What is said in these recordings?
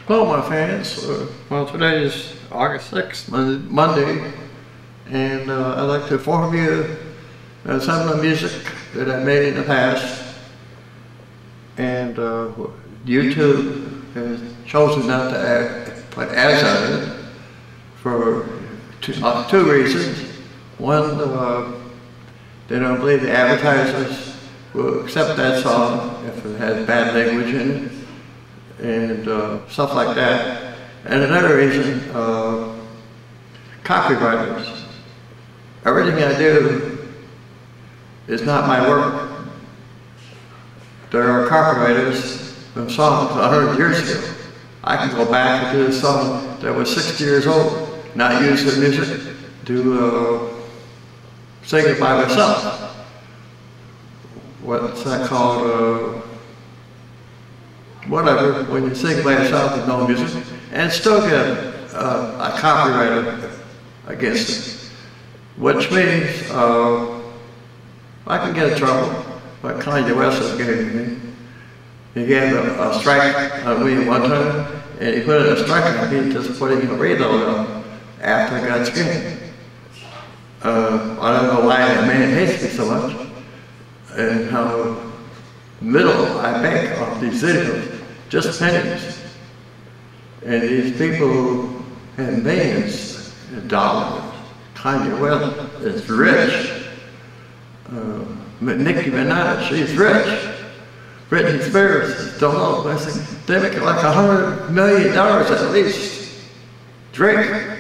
Hello, my fans. Well, today is August 6th, Monday, and I'd like to inform you of some of the music that I made in the past. And YouTube has chosen not to put ads on it for two reasons. One, they don't believe the advertisers will accept that song if it has bad language in it, and stuff like that. And another reason, copywriters. Everything I do is not my work. There are copywriters from songs 100 years ago. I can go back and do a song that was 60 years old, not use the music to sing it by myself. What's that called? Whatever, when you sing by yourself with no music, and still get a copyright against it. Which means I can get in trouble, like Kanye West has gave me. He gave a strike on me one time, and he put in a strike on me just putting a reload on after I got skinned. I don't know why that man hates me so much, and how little I make off these videos. Just pennies. And these people who have millions of dollars. Kanye West is rich. Nicki Minaj, she's rich. Britney Spears, don't know, I think they make like $100 million at least. Drake,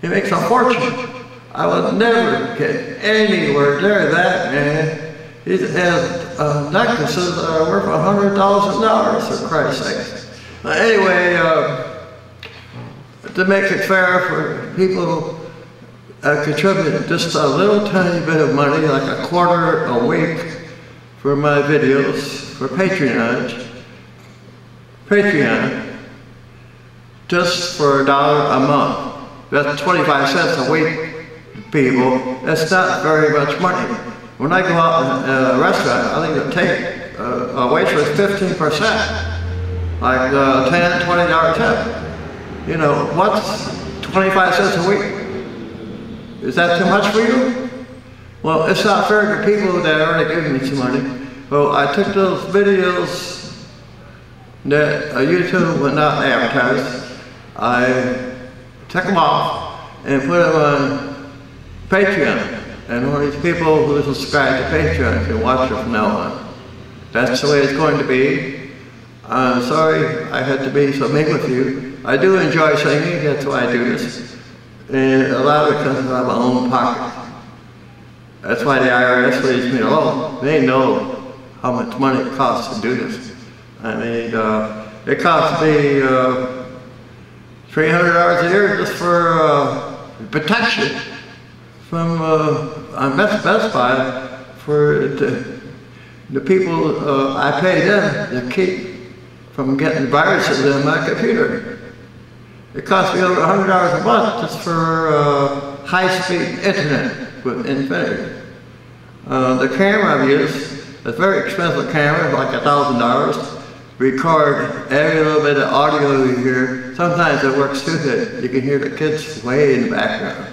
he makes a fortune. I would never get anywhere near that, man. He has necklaces that are worth $100,000, for Christ's sake. Anyway, to make it fair for people contribute just a little tiny bit of money, like a quarter a week for my videos, for Patreon, just for $1 a month. That's 25 cents a week, people. That's not very much money. When I go out in a restaurant, I think it'll take a waitress 15%, like $10, $20 tip. You know, what's 25 cents a week? Is that too much for you? Well, it's not fair to people that are already giving me some money. So I took those videos that YouTube would not advertise. I took them off and put them on Patreon. And all these people who subscribe to Patreon can watch it from now on. That's the way it's going to be. I'm sorry I had to be so mean with you. I do enjoy singing, that's why I do this. And a lot of it comes out of my own pocket. That's why the IRS leaves me alone. They know how much money it costs to do this. I mean, it costs me $300 a year just for protection from on Best Buy for the people I pay them to keep from getting viruses in my computer. It costs me over $100 a month just for high-speed internet with Infinity. The camera I use, a very expensive camera, like $1,000. Record every little bit of audio you hear. Sometimes it works too good. You can hear the kids way in the background.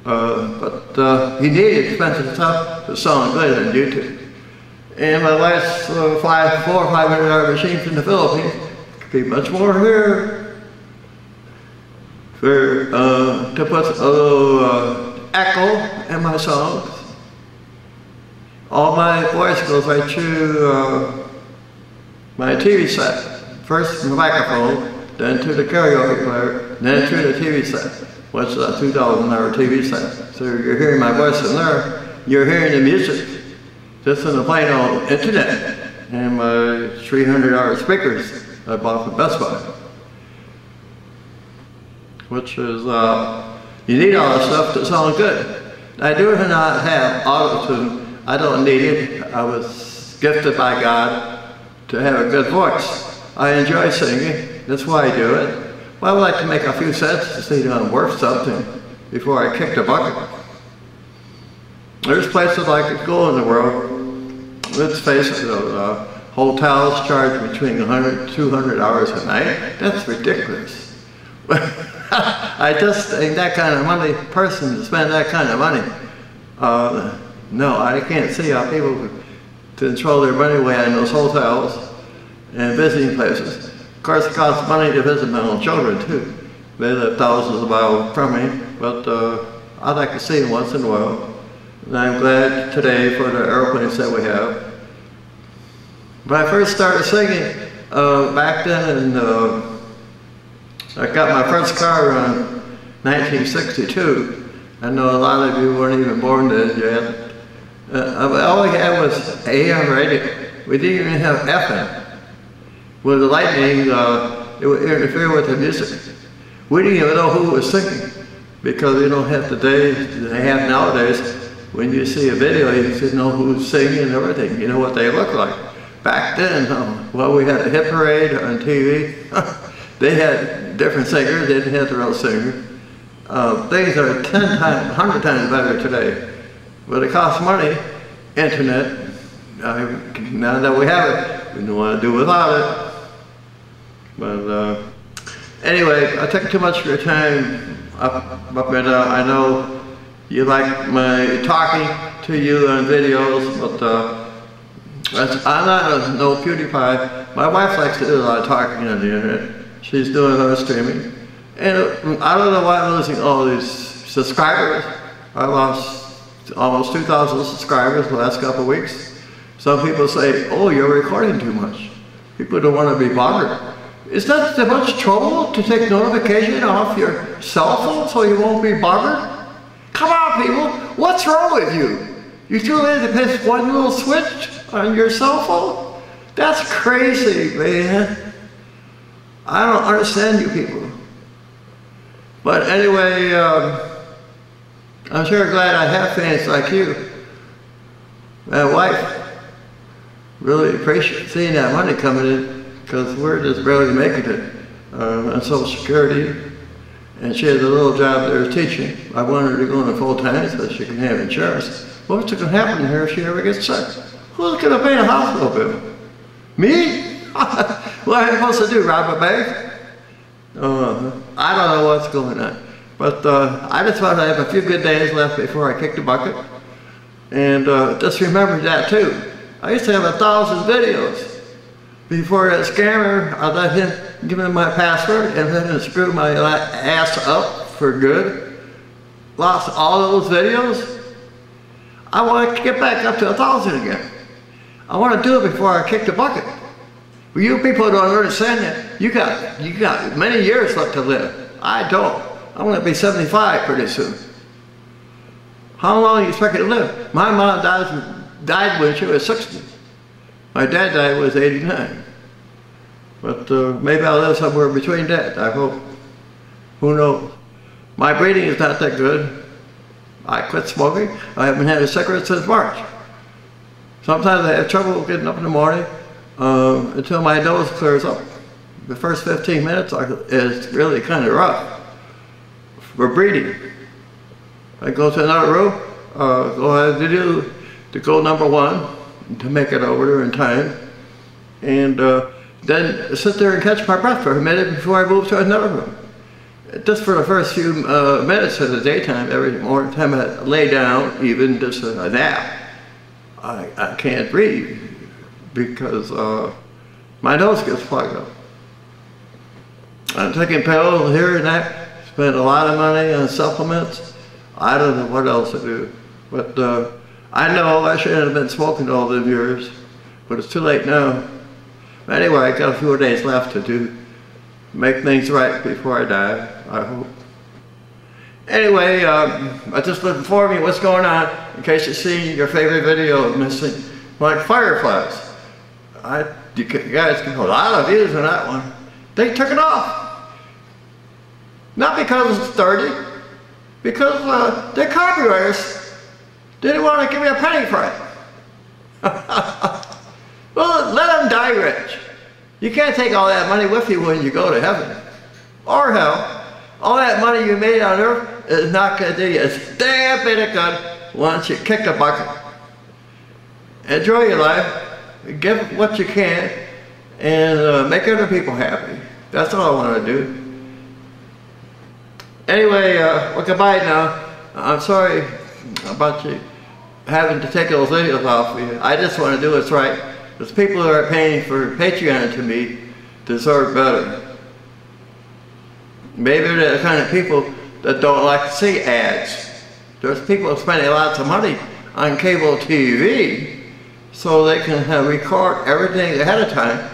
But you need expensive stuff to sound good on YouTube. And my last $400 or $500 machines in the Philippines could be much more here for to put a little echo in my songs. All my voice goes right through my TV set. First the microphone, then to the karaoke player, then to the TV set. Which is a $2,000 TV set. So you're hearing my voice in there, you're hearing the music just in the plain old internet and my $300 speakers I bought from Best Buy. Which is, you need all this stuff to sound good. I do not have auto-tune. I don't need it. I was gifted by God to have a good voice. I enjoy singing, that's why I do it. Well, I would like to make a few cents to see that I'm worth something before I kick the bucket. There's places I could go in the world. Let's face it, hotels charge between 100 and 200 hours a night. That's ridiculous. I just ain't that kind of money person to spend that kind of money. No, I can't see how people control their money away in those hotels and visiting places. Of course, it costs money to visit my own children too. They live thousands of miles from me, but I'd like to see them once in a while. And I'm glad today for the airplanes that we have. When I first started singing back then, and I got my first car around 1962. I know a lot of you weren't even born then yet. All we had was AM radio. We didn't even have FM. With the lightning, it would interfere with the music. We didn't even know who was singing, because you don't have the days they have nowadays. When you see a video, you can know who's singing and everything. You know what they look like. Back then, well, we had a hit parade on TV. They had different singers. They didn't have their own singer. Things are 10 times, 100 times better today. But it costs money. Internet. Now that we have it, we don't want to do without it. But anyway, I took too much of your time up and down. I know you like my talking to you on videos, but I'm not no PewDiePie. My wife likes to do a lot of talking on the internet. She's doing her streaming. And I don't know why I'm losing all these subscribers. I lost almost 2,000 subscribers the last couple of weeks. Some people say, oh, you're recording too much. People don't want to be bothered. Is that too much trouble to take notification off your cell phone so you won't be bothered? Come on, people, what's wrong with you? You too lazy to press one little switch on your cell phone? That's crazy, man. I don't understand you people. But anyway, I'm sure glad I have fans like you. My wife really appreciates seeing that money coming in, because we're just barely making it on Social Security. And she has a little job there teaching. I want her to go on full time so she can have insurance. What's going to happen to her if she ever gets sick? Who's going to pay the hospital bill? Me? What am I supposed to do, rob a bank? I don't know what's going on. But I just want to have a few good days left before I kick the bucket. And just remember that too. I used to have 1,000 videos. Before that scammer, I let him give me my password and let him screw my ass up for good. Lost all of those videos. I want to get back up to 1,000 again. I want to do it before I kick the bucket. But you people don't understand that. You got many years left to live. I don't. I'm going to be 75 pretty soon. How long do you expect to live? My mom died when she was 60. My dad died when he was 89. But maybe I'll live somewhere between that, I hope. Who knows? My breathing is not that good. I quit smoking. I haven't had a cigarette since March. Sometimes I have trouble getting up in the morning until my nose clears up. The first 15 minutes is really kind of rough for breathing. I go to another room, go ahead to go number 1 to make it over there in time, and then sit there and catch my breath for a minute before I move to another room. Just for the first few minutes of the daytime, every morning time I lay down, even just a nap, I can't breathe because my nose gets plugged up. I'm taking pills here and there, spend a lot of money on supplements. I don't know what else to do, but I know I shouldn't have been smoking all those years, but it's too late now. But anyway, I got a few days left to make things right before I die, I hope. Anyway, I just look for me what's going on in case you see your favorite video missing, like fireflies. You guys get a lot of views on that one. They took it off. Not because it's dirty, because their copywriters didn't want to give me a penny for it. Well, let them die rich. You can't take all that money with you when you go to heaven. Or hell. All that money you made on earth is not going to do you a damn bit of good once you kick the bucket. Enjoy your life. give what you can, and make other people happy. That's all I want to do. Anyway, well, goodbye now. I'm sorry about you having to take those videos off of you. I just want to do what's right. Those people who are paying for Patreon to me deserve better. Maybe they're the kind of people that don't like to see ads. There's people spending lots of money on cable TV so they can record everything ahead of time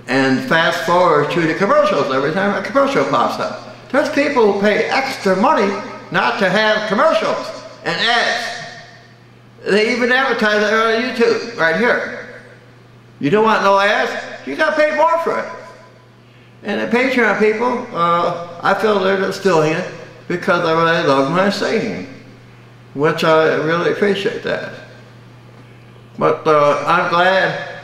and fast forward to the commercials every time a commercial pops up. There's people who pay extra money not to have commercials and ads. They even advertise it on YouTube, right here. You don't want no ads? You gotta pay more for it. And the Patreon people, I feel they're just doing it because I really love my singing, which I really appreciate that. But I'm glad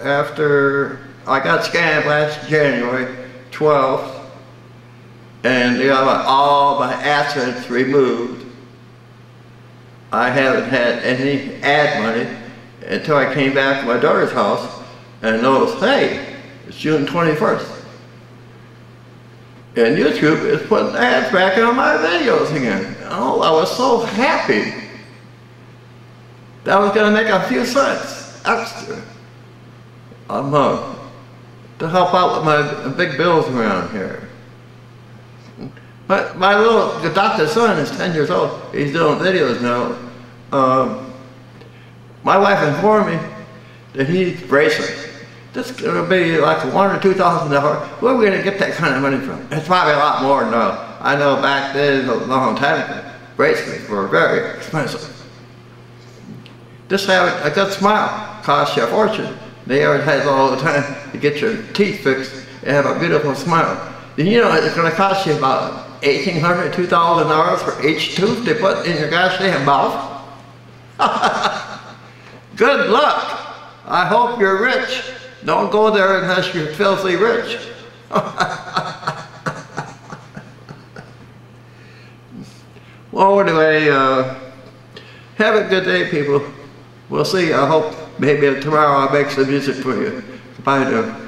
after I got scanned last January 12th, and all my assets removed. I haven't had any ad money until I came back to my daughter's house and noticed, hey, it's June 21st. And YouTube is putting ads back on my videos again. Oh, I was so happy. That was going to make a few cents extra a month to help out with my big bills around here. My little adopted son is 10 years old. He's doing videos now. My wife informed me that he needs bracelets. This is going to be like $1,000 or $2,000. Where are we going to get that kind of money from? It's probably a lot more now. I know back then, a long time ago, bracelets were very expensive. Just having a good smile costs you a fortune. They advertise all the time to get your teeth fixed and have a beautiful smile. And you know it's going to cost you about $1,800, $2,000 for each tooth they put in your gosh damn mouth. Good luck. I hope you're rich. Don't go there unless you're filthy rich. Well, anyway, have a good day, people. We'll see. I hope maybe tomorrow I'll make some music for you. Bye now.